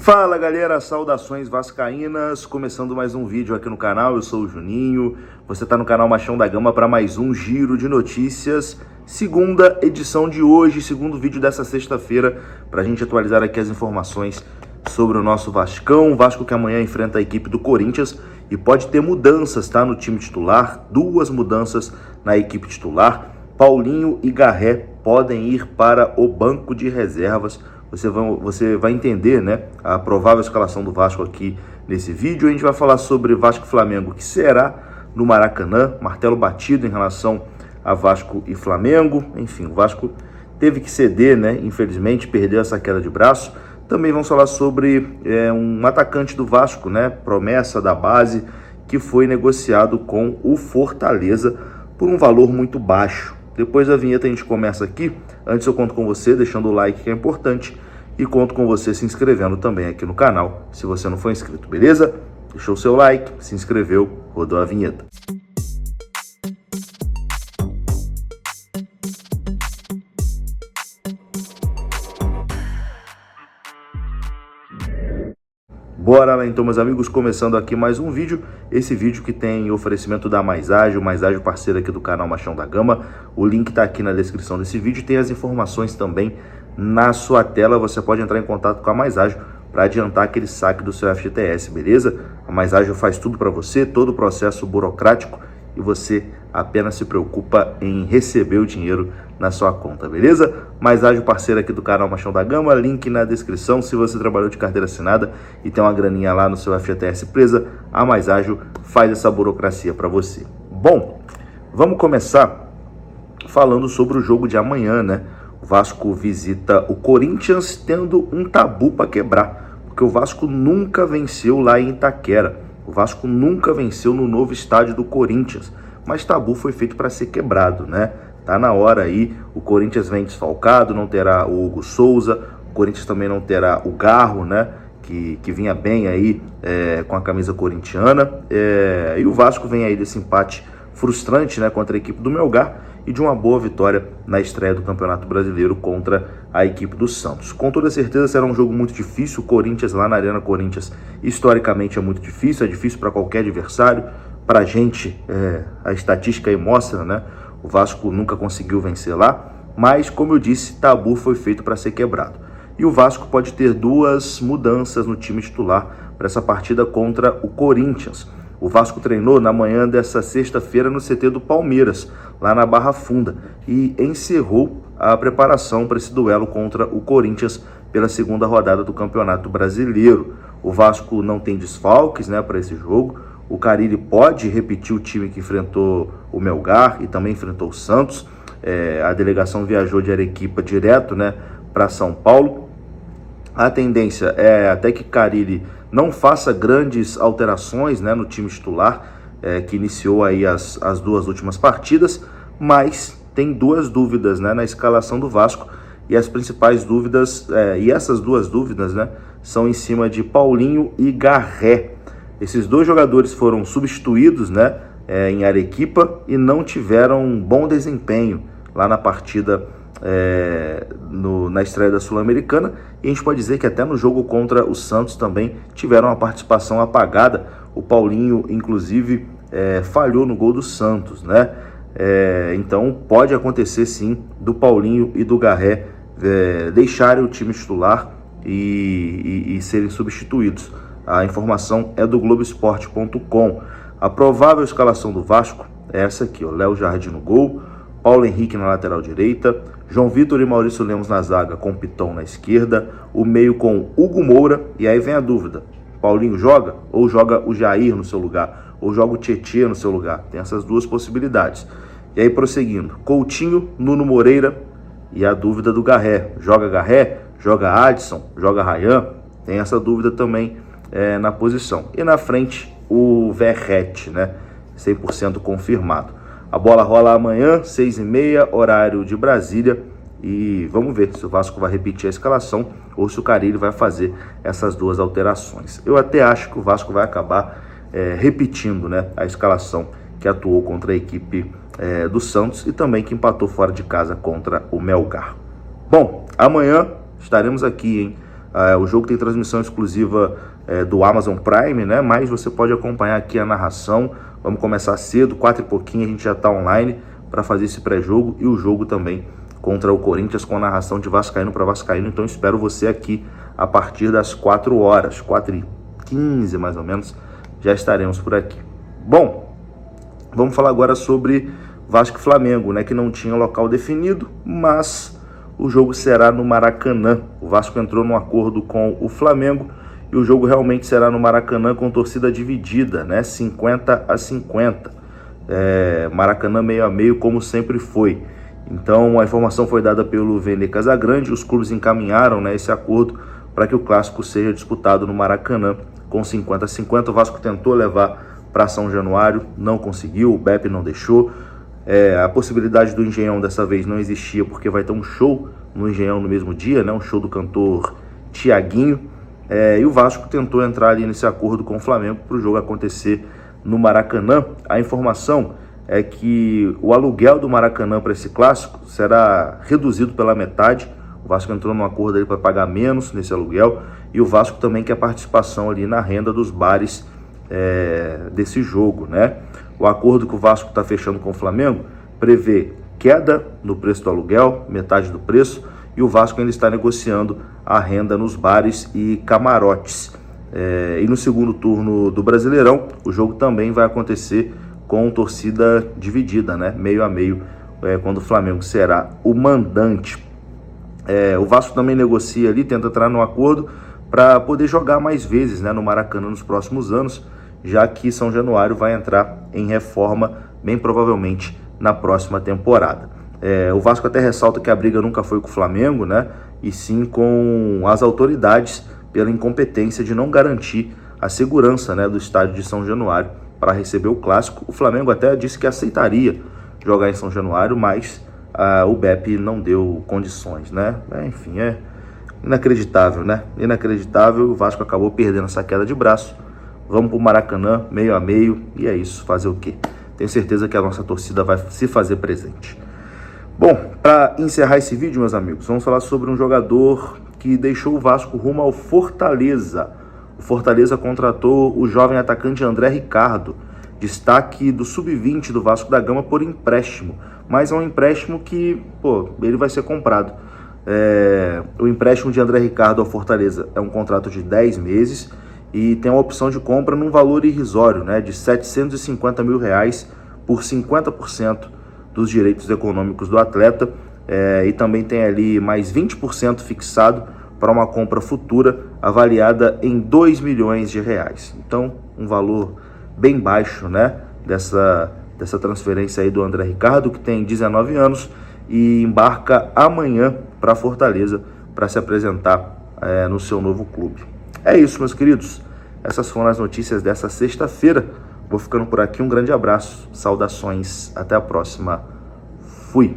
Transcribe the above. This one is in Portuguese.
Fala galera, saudações vascaínas, começando mais um vídeo aqui no canal, eu sou o Juninho, você está no canal Machão da Gama para mais um giro de notícias, segunda edição de hoje, segundo vídeo dessa sexta-feira, para a gente atualizar aqui as informações sobre o nosso Vascão, Vasco que amanhã enfrenta a equipe do Corinthians e pode ter mudanças, tá, no time titular, duas mudanças na equipe titular, Paulinho e Garré podem ir para o banco de reservas. Você vai entender, né, a provável escalação do Vasco aqui nesse vídeo. A gente vai falar sobre Vasco e Flamengo, que será no Maracanã, martelo batido em relação a Vasco e Flamengo. Enfim, o Vasco teve que ceder, né, infelizmente, perdeu essa queda de braço. Também vamos falar sobre um atacante do Vasco, né, promessa da base, que foi negociado com o Fortaleza por um valor muito baixo. Depois da vinheta a gente começa aqui. Antes eu conto com você deixando o like, que é importante, e conto com você se inscrevendo também aqui no canal, se você não for inscrito, beleza? Deixou o seu like, se inscreveu, rodou a vinheta. Bora lá então, meus amigos, começando aqui mais um vídeo, esse vídeo que tem oferecimento da Mais Ágil, parceira aqui do canal Machão da Gama, o link tá aqui na descrição desse vídeo, tem as informações também na sua tela, você pode entrar em contato com a Mais Ágil para adiantar aquele saque do seu FGTS, beleza? A Mais Ágil faz tudo para você, todo o processo burocrático, e você apenas se preocupa em receber o dinheiro na sua conta, beleza? Mais Ágil, parceira aqui do canal Machão da Gama, link na descrição. Se você trabalhou de carteira assinada e tem uma graninha lá no seu FGTS presa, a Mais Ágil faz essa burocracia para você. Bom, vamos começar falando sobre o jogo de amanhã, né? O Vasco visita o Corinthians tendo um tabu para quebrar, porque o Vasco nunca venceu lá em Itaquera. O Vasco nunca venceu no novo estádio do Corinthians, mas tabu foi feito para ser quebrado, né? Tá na hora aí, o Corinthians vem desfalcado, não terá o Hugo Souza, o Corinthians também não terá o Garro, né? Que vinha bem aí com a camisa corintiana, e o Vasco vem aí desse empate frustrante, né, contra a equipe do Melgar e de uma boa vitória na estreia do Campeonato Brasileiro contra a equipe do Santos. Com toda certeza será um jogo muito difícil. O Corinthians lá na Arena Corinthians historicamente é muito difícil, é difícil para qualquer adversário. Para a gente, a estatística aí mostra, né, o Vasco nunca conseguiu vencer lá, mas como eu disse, tabu foi feito para ser quebrado. E o Vasco pode ter duas mudanças no time titular para essa partida contra o Corinthians. O Vasco treinou na manhã dessa sexta-feira no CT do Palmeiras, lá na Barra Funda, e encerrou a preparação para esse duelo contra o Corinthians pela segunda rodada do Campeonato Brasileiro. O Vasco não tem desfalques, né, para esse jogo. O Carille pode repetir o time que enfrentou o Melgar e também enfrentou o Santos. A delegação viajou de Arequipa direto, né, para São Paulo. A tendência é até que Carille não faça grandes alterações, né, no time titular, que iniciou aí as duas últimas partidas, mas tem duas dúvidas, né, na escalação do Vasco, e as principais dúvidas, e essas duas dúvidas, né, são em cima de Paulinho e Garré. Esses dois jogadores foram substituídos, né, em Arequipa e não tiveram um bom desempenho lá na partida na estreia da Sul-Americana, e a gente pode dizer que até no jogo contra o Santos também tiveram uma participação apagada. O Paulinho, inclusive, falhou no gol do Santos, né? Então pode acontecer sim do Paulinho e do Garré deixarem o time titular e serem substituídos. A informação é do Globoesporte.com. A provável escalação do Vasco é essa aqui, ó: Léo Jardim no gol, Paulo Henrique na lateral direita, João Vitor e Maurício Lemos na zaga com Piton na esquerda, o meio com Hugo Moura, e aí vem a dúvida: Paulinho joga ou joga o Jair no seu lugar, ou joga o Tietê no seu lugar? Tem essas duas possibilidades. E aí prosseguindo, Coutinho, Nuno Moreira, e a dúvida do Garré: joga Garré, joga Adson, joga Ryan? Tem essa dúvida também na posição. E na frente o Verrete, né, 100% confirmado. A bola rola amanhã, 6h30, horário de Brasília, e vamos ver se o Vasco vai repetir a escalação ou se o Carille vai fazer essas duas alterações. Eu até acho que o Vasco vai acabar repetindo, né, a escalação que atuou contra a equipe do Santos e também que empatou fora de casa contra o Melgar. Bom, amanhã estaremos aqui, hein, O jogo tem transmissão exclusiva do Amazon Prime, né? Mas você pode acompanhar aqui a narração. Vamos começar cedo, 4 e pouquinho a gente já está online para fazer esse pré-jogo e o jogo também contra o Corinthians com a narração de vascaíno para vascaíno. Então espero você aqui a partir das 4 horas, 4h15 mais ou menos, já estaremos por aqui. Bom, vamos falar agora sobre Vasco e Flamengo, né, que não tinha local definido, mas o jogo será no Maracanã. O Vasco entrou num acordo com o Flamengo e o jogo realmente será no Maracanã com torcida dividida, né, 50-50. Maracanã meio a meio, como sempre foi. Então a informação foi dada pelo Vene Casagrande, os clubes encaminharam, né, esse acordo para que o clássico seja disputado no Maracanã com 50-50. O Vasco tentou levar para São Januário, não conseguiu, o BEP não deixou. A possibilidade do Engenhão dessa vez não existia, porque vai ter um show no Engenhão no mesmo dia, né, um show do cantor Tiaguinho. E o Vasco tentou entrar ali nesse acordo com o Flamengo para o jogo acontecer no Maracanã. A informação é que o aluguel do Maracanã para esse clássico será reduzido pela metade. O Vasco entrou num acordo ali para pagar menos nesse aluguel e o Vasco também quer participação ali na renda dos bares desse jogo, né? O acordo que o Vasco está fechando com o Flamengo prevê queda no preço do aluguel, metade do preço, e o Vasco ainda está negociando a renda nos bares e camarotes. E no segundo turno do Brasileirão, o jogo também vai acontecer com torcida dividida, né? Meio a meio, quando o Flamengo será o mandante. O Vasco também negocia ali, tenta entrar num acordo para poder jogar mais vezes, né, no Maracanã nos próximos anos, já que São Januário vai entrar em reforma, bem provavelmente, na próxima temporada. O Vasco até ressalta que a briga nunca foi com o Flamengo, né, e sim com as autoridades pela incompetência de não garantir a segurança, né, do estádio de São Januário para receber o clássico. O Flamengo até disse que aceitaria jogar em São Januário, mas o BEP não deu condições, né? Enfim, é inacreditável, né? Inacreditável. O Vasco acabou perdendo essa queda de braço. Vamos para o Maracanã, meio a meio, e é isso, fazer o quê? Tenho certeza que a nossa torcida vai se fazer presente. Bom, para encerrar esse vídeo, meus amigos, vamos falar sobre um jogador que deixou o Vasco rumo ao Fortaleza. O Fortaleza contratou o jovem atacante André Ricardo, destaque do Sub-20 do Vasco da Gama, por empréstimo. Mas é um empréstimo que, ele vai ser comprado. O empréstimo de André Ricardo ao Fortaleza é um contrato de 10 meses e tem uma opção de compra num valor irrisório, né, de R$750 mil por 50% dos direitos econômicos do atleta. E também tem ali mais 20% fixado para uma compra futura avaliada em R$2 milhões. Então, um valor bem baixo, né, dessa transferência aí do André Ricardo, que tem 19 anos e embarca amanhã para Fortaleza para se apresentar no seu novo clube. É isso, meus queridos. Essas foram as notícias dessa sexta-feira. Vou ficando por aqui. Um grande abraço, saudações, até a próxima. Fui!